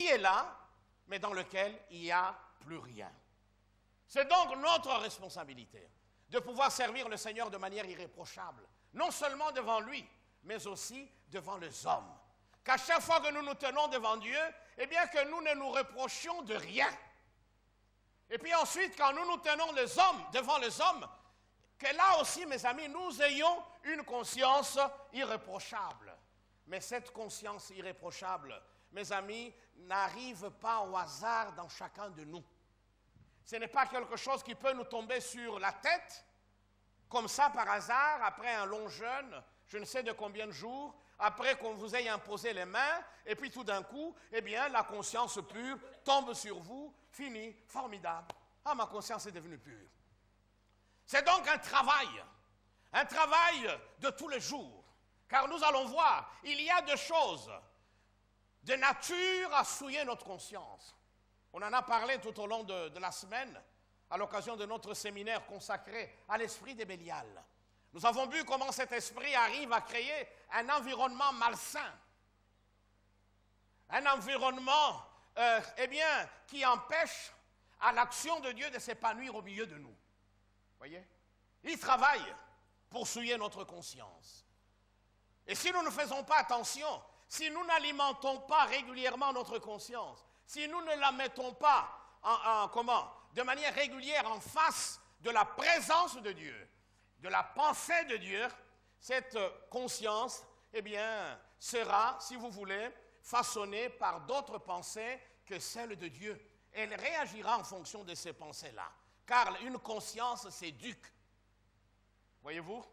est là, mais dans lequel il n'y a plus rien. C'est donc notre responsabilité de pouvoir servir le Seigneur de manière irréprochable, non seulement devant lui, mais aussi devant les hommes. Qu'à chaque fois que nous nous tenons devant Dieu, eh bien que nous ne nous reprochions de rien. Et puis ensuite, quand nous nous tenons devant les hommes, que là aussi, mes amis, nous ayons une conscience irréprochable. Mais cette conscience irréprochable, mes amis, n'arrive pas au hasard dans chacun de nous. Ce n'est pas quelque chose qui peut nous tomber sur la tête, comme ça par hasard, après un long jeûne, je ne sais de combien de jours, après qu'on vous ait imposé les mains, et puis tout d'un coup, eh bien, la conscience pure tombe sur vous, fini, formidable. Ah, ma conscience est devenue pure. C'est donc un travail de tous les jours. Car nous allons voir, il y a des choses de nature à souiller notre conscience. On en a parlé tout au long de la semaine, à l'occasion de notre séminaire consacré à l'esprit de Bélial. Nous avons vu comment cet esprit arrive à créer un environnement malsain. Un environnement, qui empêche à l'action de Dieu de s'épanouir au milieu de nous. Voyez? Il travaille pour souiller notre conscience. Et si nous ne faisons pas attention, si nous n'alimentons pas régulièrement notre conscience, si nous ne la mettons pas de manière régulière en face de la présence de Dieu, de la pensée de Dieu, cette conscience, eh bien, sera, si vous voulez, façonnée par d'autres pensées que celles de Dieu. Elle réagira en fonction de ces pensées-là, car une conscience s'éduque. Voyez-vous?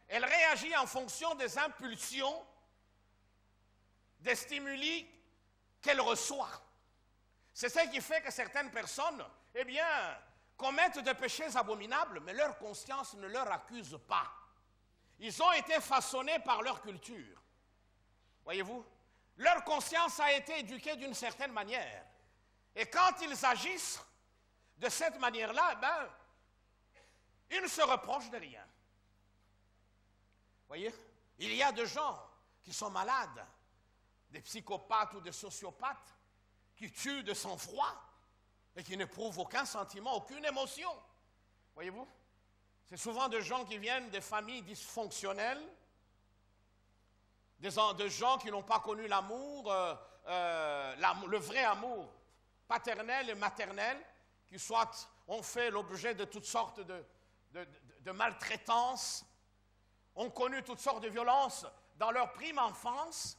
Elle réagit en fonction des impulsions, des stimuli qu'elle reçoit. C'est ce qui fait que certaines personnes, eh bien, commettent des péchés abominables, mais leur conscience ne leur accuse pas. Ils ont été façonnés par leur culture. Voyez-vous? Leur conscience a été éduquée d'une certaine manière. Et quand ils agissent de cette manière-là, ben, ils ne se reprochent de rien. Voyez? Il y a des gens qui sont malades, des psychopathes ou des sociopathes, qui tuent de sang-froid et qui n'éprouvent aucun sentiment, aucune émotion. Voyez-vous? C'est souvent des gens qui viennent des familles dysfonctionnelles, des gens qui n'ont pas connu l'amour, le vrai amour paternel et maternel, qui soit ont fait l'objet de toutes sortes de maltraitances, ont connu toutes sortes de violences dans leur prime enfance,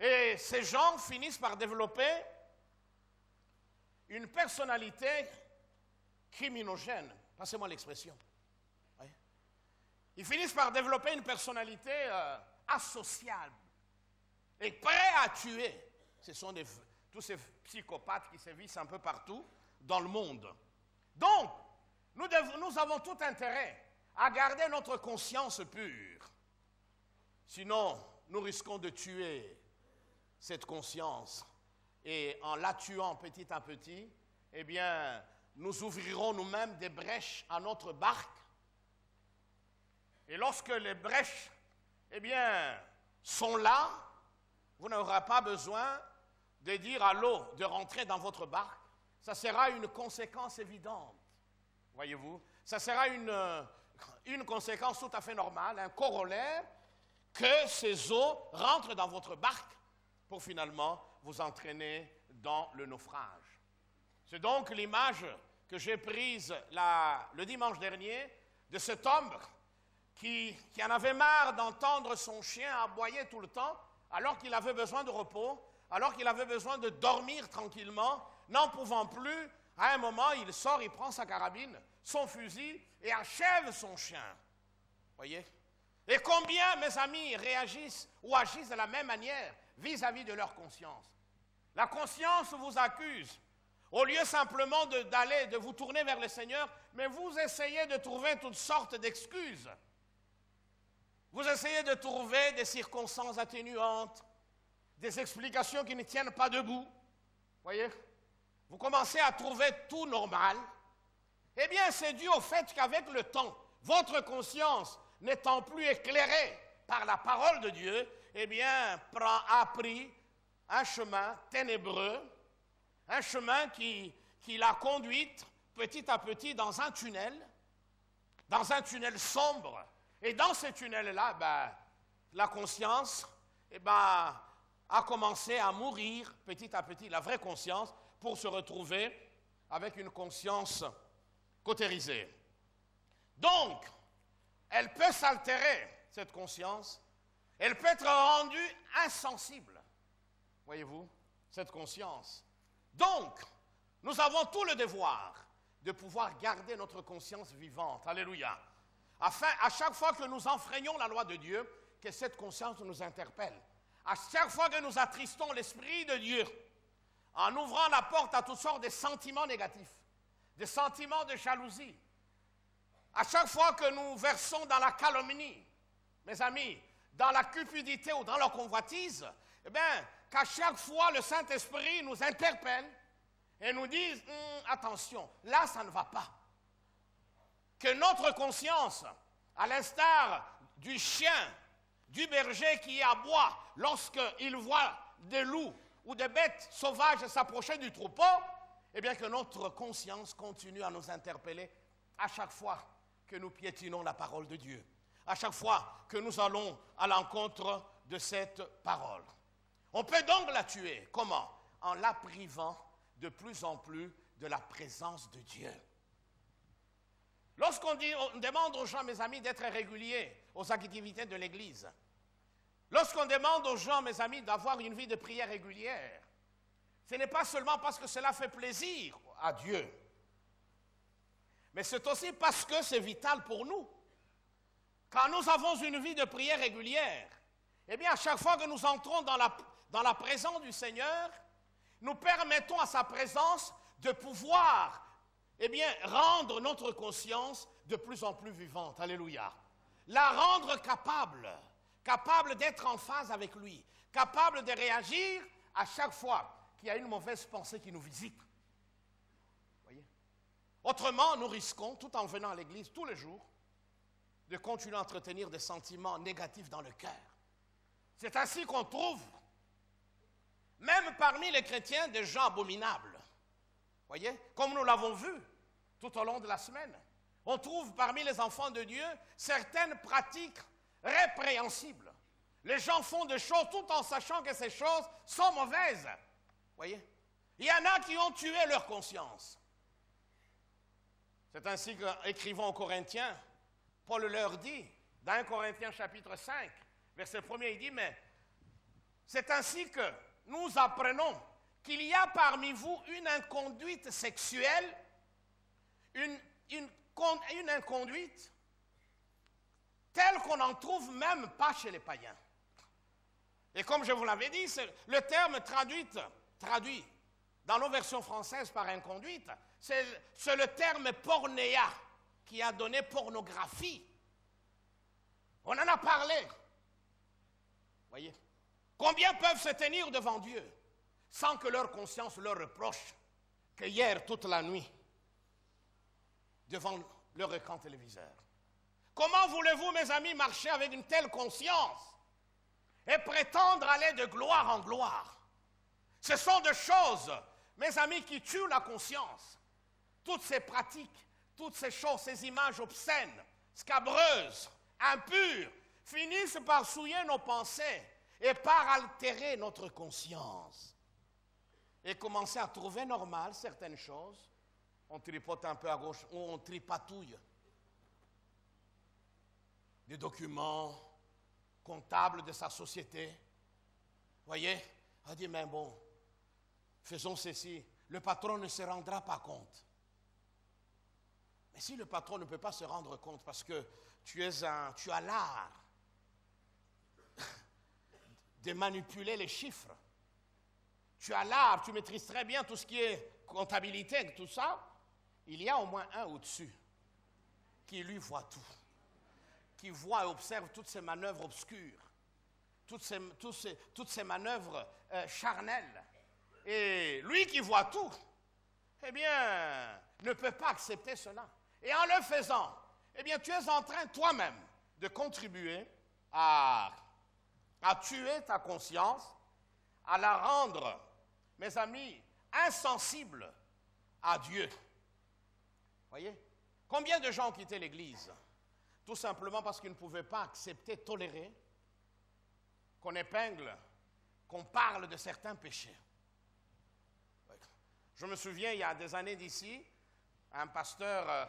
et ces gens finissent par développer une personnalité criminogène. Passez-moi l'expression. Oui. Ils finissent par développer une personnalité asociale et prêts à tuer. Ce sont tous ces psychopathes qui sévissent un peu partout dans le monde. Donc, nous avons tout intérêt à garder notre conscience pure. Sinon, nous risquons de tuer cette conscience. Et en la tuant petit à petit, eh bien, nous ouvrirons nous-mêmes des brèches à notre barque. Et lorsque les brèches, eh bien, sont là, vous n'aurez pas besoin de dire à l'eau de rentrer dans votre barque. Ça sera une conséquence évidente, voyez-vous. Ça sera une conséquence tout à fait normale, un corollaire, que ces eaux rentrent dans votre barque pour finalement vous entraîner dans le naufrage. C'est donc l'image que j'ai prise le dimanche dernier de cet homme qui en avait marre d'entendre son chien aboyer tout le temps, alors qu'il avait besoin de repos, alors qu'il avait besoin de dormir tranquillement, n'en pouvant plus. À un moment, il sort, il prend sa carabine, son fusil et achève son chien. Voyez? Et combien, mes amis, réagissent ou agissent de la même manière vis-à-vis de leur conscience? La conscience vous accuse. Au lieu simplement de vous tourner vers le Seigneur, mais vous essayez de trouver toutes sortes d'excuses. Vous essayez de trouver des circonstances atténuantes, des explications qui ne tiennent pas debout. Voyez? Vous commencez à trouver tout normal. Eh bien, c'est dû au fait qu'avec le temps, votre conscience n'étant plus éclairée par la parole de Dieu, eh bien, a pris un chemin ténébreux, un chemin qui l'a conduite petit à petit dans un tunnel sombre. Et dans ce tunnel-là, la conscience a commencé à mourir petit à petit, la vraie conscience, pour se retrouver avec une conscience cautérisée. Donc, elle peut s'altérer, cette conscience. Elle peut être rendue insensible. Voyez-vous, cette conscience. Donc, nous avons tout le devoir de pouvoir garder notre conscience vivante. Alléluia. Afin, à chaque fois que nous enfreignons la loi de Dieu, que cette conscience nous interpelle. À chaque fois que nous attristons l'Esprit de Dieu, en ouvrant la porte à toutes sortes de sentiments négatifs, des sentiments de jalousie, à chaque fois que nous versons dans la calomnie, mes amis, dans la cupidité ou dans la convoitise, eh bien, qu'à chaque fois le Saint-Esprit nous interpelle et nous dise attention, là ça ne va pas. Que notre conscience, à l'instar du chien, du berger qui aboie lorsqu'il voit des loups ou des bêtes sauvages s'approcher du troupeau, eh bien que notre conscience continue à nous interpeller à chaque fois que nous piétinons la parole de Dieu, à chaque fois que nous allons à l'encontre de cette parole. On peut donc la tuer. Comment? En la privant de plus en plus de la présence de Dieu. Lorsqu'on demande aux gens, mes amis, d'être réguliers aux activités de l'Église, lorsqu'on demande aux gens, mes amis, d'avoir une vie de prière régulière, ce n'est pas seulement parce que cela fait plaisir à Dieu, mais c'est aussi parce que c'est vital pour nous. Quand nous avons une vie de prière régulière, eh bien, à chaque fois que nous entrons dans la présence du Seigneur, nous permettons à sa présence de pouvoir, eh bien, rendre notre conscience de plus en plus vivante. Alléluia. La rendre capable d'être en phase avec lui, capable de réagir à chaque fois qu'il y a une mauvaise pensée qui nous visite. Voyez? Autrement, nous risquons, tout en venant à l'église tous les jours, de continuer à entretenir des sentiments négatifs dans le cœur. C'est ainsi qu'on trouve, même parmi les chrétiens, des gens abominables. Voyez, comme nous l'avons vu tout au long de la semaine. On trouve parmi les enfants de Dieu certaines pratiques répréhensibles. Les gens font des choses tout en sachant que ces choses sont mauvaises. Voyez, il y en a qui ont tué leur conscience. C'est ainsi qu'écrivant aux Corinthiens, Paul leur dit, dans 1 Corinthiens chapitre 5, verset 1er, il dit, mais c'est ainsi que nous apprenons qu'il y a parmi vous une inconduite sexuelle, une inconduite telle qu'on n'en trouve même pas chez les païens. Et comme je vous l'avais dit, le terme traduit dans nos versions françaises par inconduite, c'est le terme pornéa qui a donné pornographie. On en a parlé. Voyez, combien peuvent se tenir devant Dieu sans que leur conscience leur reproche que hier, toute la nuit, devant leur écran téléviseur. Comment voulez-vous, mes amis, marcher avec une telle conscience et prétendre aller de gloire en gloire? Ce sont des choses, mes amis, qui tuent la conscience. Toutes ces pratiques, toutes ces choses, ces images obscènes, scabreuses, impures, finissent par souiller nos pensées et par altérer notre conscience. Et commencer à trouver normal certaines choses. On tripote un peu à gauche, ou on tripatouille des documents comptables de sa société. Voyez, on dit, mais bon, faisons ceci, le patron ne se rendra pas compte. Mais si le patron ne peut pas se rendre compte parce que tu as l'art de manipuler les chiffres, tu as l'art, tu maîtrises très bien tout ce qui est comptabilité, tout ça, il y a au moins un au-dessus qui lui voit tout, qui voit et observe toutes ces manœuvres obscures, toutes ces manœuvres charnelles. Et lui qui voit tout, eh bien, ne peut pas accepter cela. Et en le faisant, eh bien, tu es en train toi-même de contribuer à tuer ta conscience, à la rendre, mes amis, insensible à Dieu. Voyez? Combien de gens ont quitté l'Église? Tout simplement parce qu'ils ne pouvaient pas accepter, tolérer qu'on épingle, qu'on parle de certains péchés. Je me souviens, il y a des années d'ici, un pasteur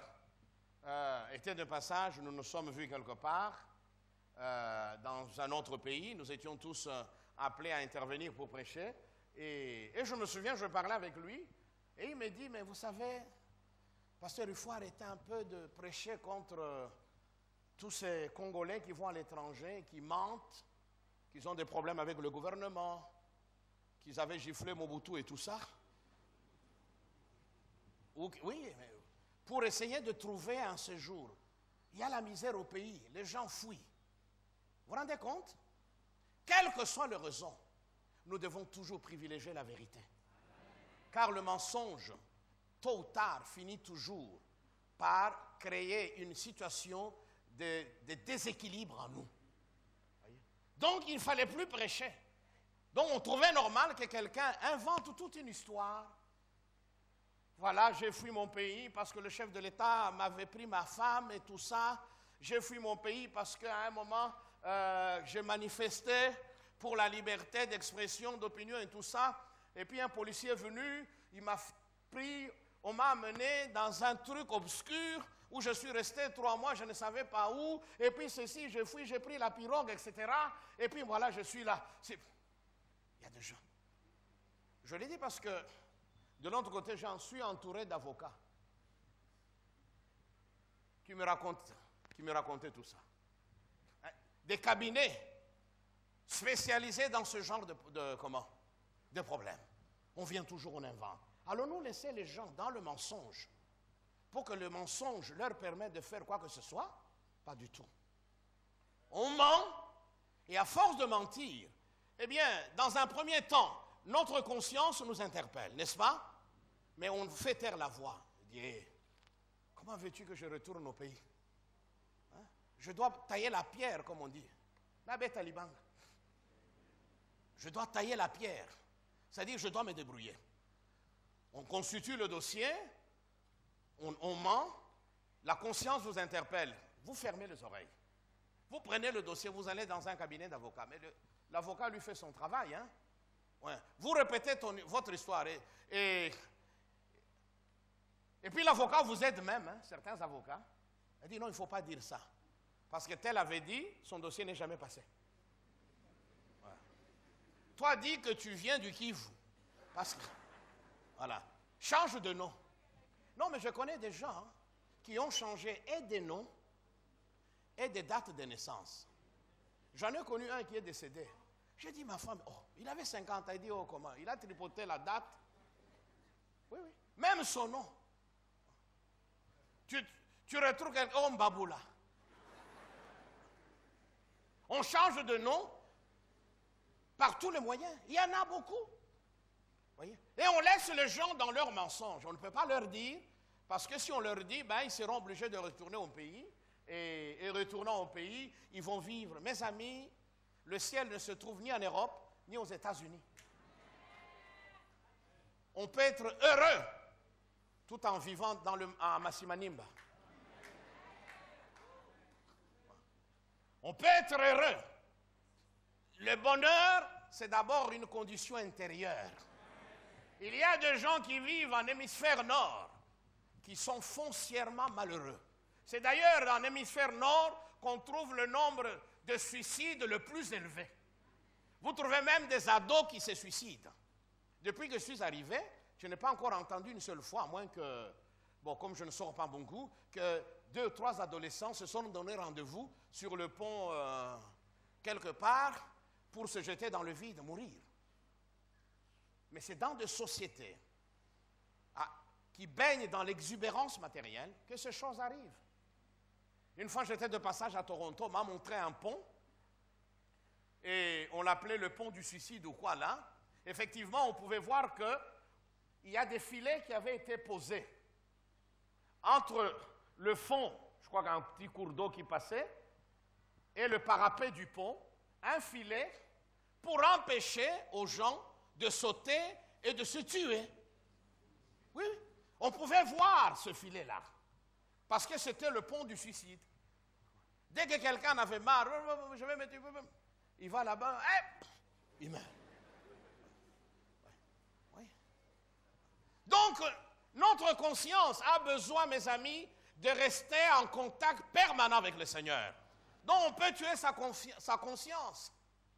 était de passage, nous nous sommes vus quelque part, dans un autre pays, nous étions tous appelés à intervenir pour prêcher, et je me souviens, je parlais avec lui, et il me dit, mais vous savez, pasteur, il faut arrêter un peu de prêcher contre tous ces Congolais qui vont à l'étranger, qui mentent, qui ont des problèmes avec le gouvernement, qu'ils avaient giflé Mobutu et tout ça. Oui, mais pour essayer de trouver un séjour. Il y a la misère au pays, les gens fuient. Vous vous rendez compte? Quelle que soit leur raison, nous devons toujours privilégier la vérité. Car le mensonge, tôt ou tard, finit toujours par créer une situation de déséquilibre en nous. Donc, il ne fallait plus prêcher. Donc, on trouvait normal que quelqu'un invente toute une histoire. Voilà, j'ai fui mon pays parce que le chef de l'État m'avait pris ma femme et tout ça. J'ai fui mon pays parce qu'à un moment, j'ai manifesté pour la liberté d'expression, d'opinion et tout ça. Et puis un policier est venu, il m'a pris, on m'a amené dans un truc obscur où je suis resté 3 mois, je ne savais pas où. Et puis ceci, je fui, j'ai pris la pirogue, etc. Et puis voilà, je suis là. Il y a des gens. Je l'ai dit parce que de l'autre côté, j'en suis entouré d'avocats qui me racontaient tout ça. Des cabinets spécialisés dans ce genre de problèmes. On vient toujours, on invente. Allons-nous laisser les gens dans le mensonge pour que le mensonge leur permette de faire quoi que ce soit? Pas du tout. On ment, et à force de mentir, eh bien, dans un premier temps, notre conscience nous interpelle, n'est-ce pas? Mais on fait taire la voix. On dit, comment veux-tu que je retourne au pays? Hein? Je dois tailler la pierre, comme on dit. Je dois tailler la pierre. C'est-à-dire, je dois me débrouiller. On constitue le dossier, on ment, la conscience vous interpelle. Vous fermez les oreilles. Vous prenez le dossier, vous allez dans un cabinet d'avocat. Mais l'avocat lui fait son travail. Hein? Ouais. Vous répétez votre histoire. Et puis l'avocat vous aide même, hein, certains avocats. Il dit non, il ne faut pas dire ça. Parce que tel avait dit, son dossier n'est jamais passé. Ouais. Toi, dis que tu viens du Kivu. Parce que, voilà. Change de nom. Non, mais je connais des gens qui ont changé et des noms et des dates de naissance. J'en ai connu un qui est décédé. J'ai dit, ma femme, oh, il avait 50 ans. Il dit, oh, comment? Il a tripoté la date. Oui, oui. Même son nom. Tu retrouves quelqu'un, oh, Mbaboula. On change de nom par tous les moyens. Il y en a beaucoup. Voyez? Et on laisse les gens dans leurs mensonges. On ne peut pas leur dire, parce que si on leur dit, ben, ils seront obligés de retourner au pays. Et retournant au pays, ils vont vivre. Mes amis, le ciel ne se trouve ni en Europe, ni aux États-Unis. On peut être heureux tout en vivant à Masimanimba. On peut être heureux. Le bonheur, c'est d'abord une condition intérieure. Il y a des gens qui vivent en hémisphère nord, qui sont foncièrement malheureux. C'est d'ailleurs en hémisphère nord qu'on trouve le nombre de suicides le plus élevé. Vous trouvez même des ados qui se suicident. Depuis que je suis arrivé, je n'ai pas encore entendu une seule fois, à moins que, bon, comme je ne sors pas beaucoup, que 2 ou 3 adolescents se sont donné rendez-vous sur le pont quelque part pour se jeter dans le vide, mourir. Mais c'est dans des sociétés qui baignent dans l'exubérance matérielle que ces choses arrivent. Une fois, j'étais de passage à Toronto, on m'a montré un pont, et on l'appelait le pont du suicide ou quoi là. Effectivement, on pouvait voir qu'il y a des filets qui avaient été posés entre le fond, je crois qu'un petit cours d'eau qui passait, et le parapet du pont, un filet pour empêcher aux gens de sauter et de se tuer. Oui, on pouvait voir ce filet-là, parce que c'était le pont du suicide. Dès que quelqu'un en avait marre, je vais me tuer, il va là-bas, il meurt. Oui. Donc, notre conscience a besoin, mes amis, de rester en contact permanent avec le Seigneur. Donc, on peut tuer sa conscience.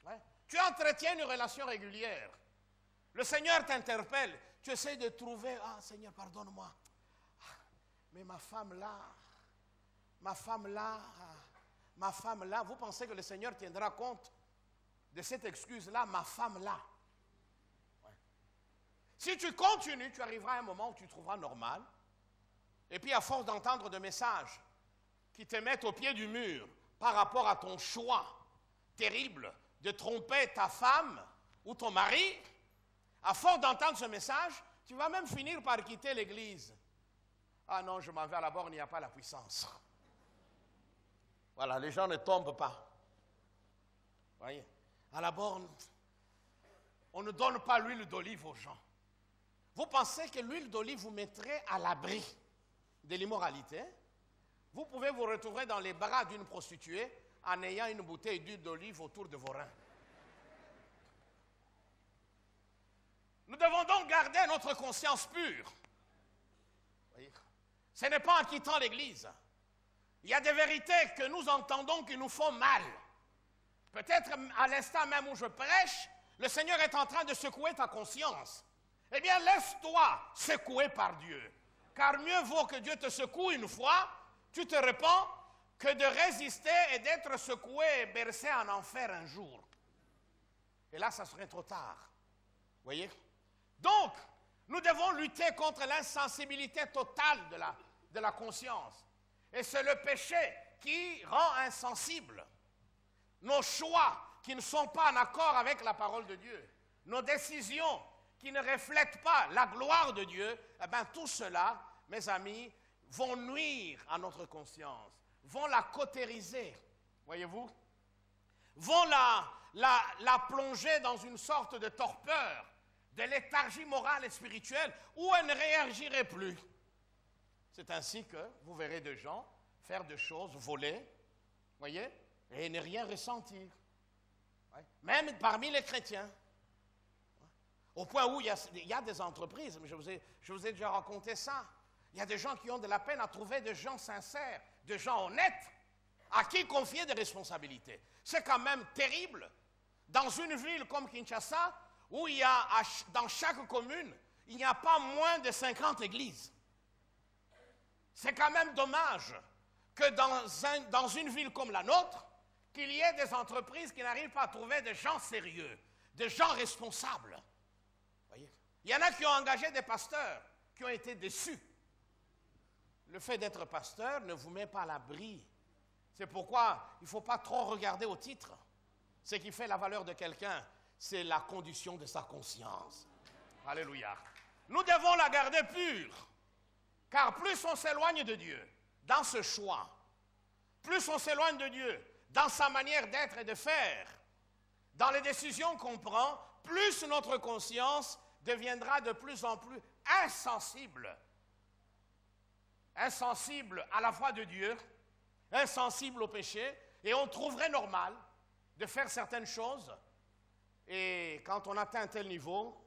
Ouais. Tu entretiens une relation régulière. Le Seigneur t'interpelle. Tu essaies de trouver, Seigneur, pardonne-moi. Mais ma femme là, vous pensez que le Seigneur tiendra compte de cette excuse-là, ma femme là. Ouais. Si tu continues, tu arriveras à un moment où tu trouveras normal. Et puis, à force d'entendre des messages qui te mettent au pied du mur par rapport à ton choix terrible de tromper ta femme ou ton mari, à force d'entendre ce message, tu vas même finir par quitter l'église. Ah non, je m'en vais à la borne, il n'y a pas la puissance. Voilà, les gens ne tombent pas. Voyez, à la borne, on ne donne pas l'huile d'olive aux gens. Vous pensez que l'huile d'olive vous mettrait à l'abri de l'immoralité? Vous pouvez vous retrouver dans les bras d'une prostituée en ayant une bouteille d'huile d'olive autour de vos reins. Nous devons donc garder notre conscience pure. Voyez? Ce n'est pas en quittant l'Église. Il y a des vérités que nous entendons qui nous font mal. Peut-être à l'instant même où je prêche, le Seigneur est en train de secouer ta conscience. Eh bien, laisse-toi secouer par Dieu. Car mieux vaut que Dieu te secoue une fois, tu te répands, que de résister et d'être secoué et bercé en enfer un jour. Et là, ça serait trop tard. Voyez? Donc, nous devons lutter contre l'insensibilité totale de la conscience. Et c'est le péché qui rend insensible. Nos choix qui ne sont pas en accord avec la parole de Dieu, nos décisions qui ne reflètent pas la gloire de Dieu, eh bien tout cela, mes amis, vont nuire à notre conscience, vont la cautériser, voyez-vous, vont la plonger dans une sorte de torpeur, de léthargie morale et spirituelle, où elle ne réagirait plus. C'est ainsi que vous verrez des gens faire des choses, voler, voyez, et ne rien ressentir. Ouais. Même parmi les chrétiens. Au point où il y a des entreprises, je vous ai déjà raconté ça, il y a des gens qui ont de la peine à trouver des gens sincères, des gens honnêtes, à qui confier des responsabilités. C'est quand même terrible. Dans une ville comme Kinshasa, où il y a, dans chaque commune, il n'y a pas moins de 50 églises. C'est quand même dommage que dans une ville comme la nôtre, qu'il y ait des entreprises qui n'arrivent pas à trouver des gens sérieux, des gens responsables. Voyez? Il y en a qui ont engagé des pasteurs, qui ont été déçus. Le fait d'être pasteur ne vous met pas à l'abri. C'est pourquoi il ne faut pas trop regarder au titre. Ce qui fait la valeur de quelqu'un, c'est la condition de sa conscience. Alléluia. Nous devons la garder pure. Car plus on s'éloigne de Dieu dans ce choix, plus on s'éloigne de Dieu dans sa manière d'être et de faire, dans les décisions qu'on prend, plus notre conscience deviendra de plus en plus insensible. Insensible à la voix de Dieu, insensible au péché, et on trouverait normal de faire certaines choses. Et quand on atteint un tel niveau,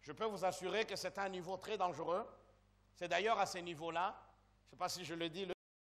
je peux vous assurer que c'est un niveau très dangereux. C'est d'ailleurs à ce niveau-là, je ne sais pas si je le dis,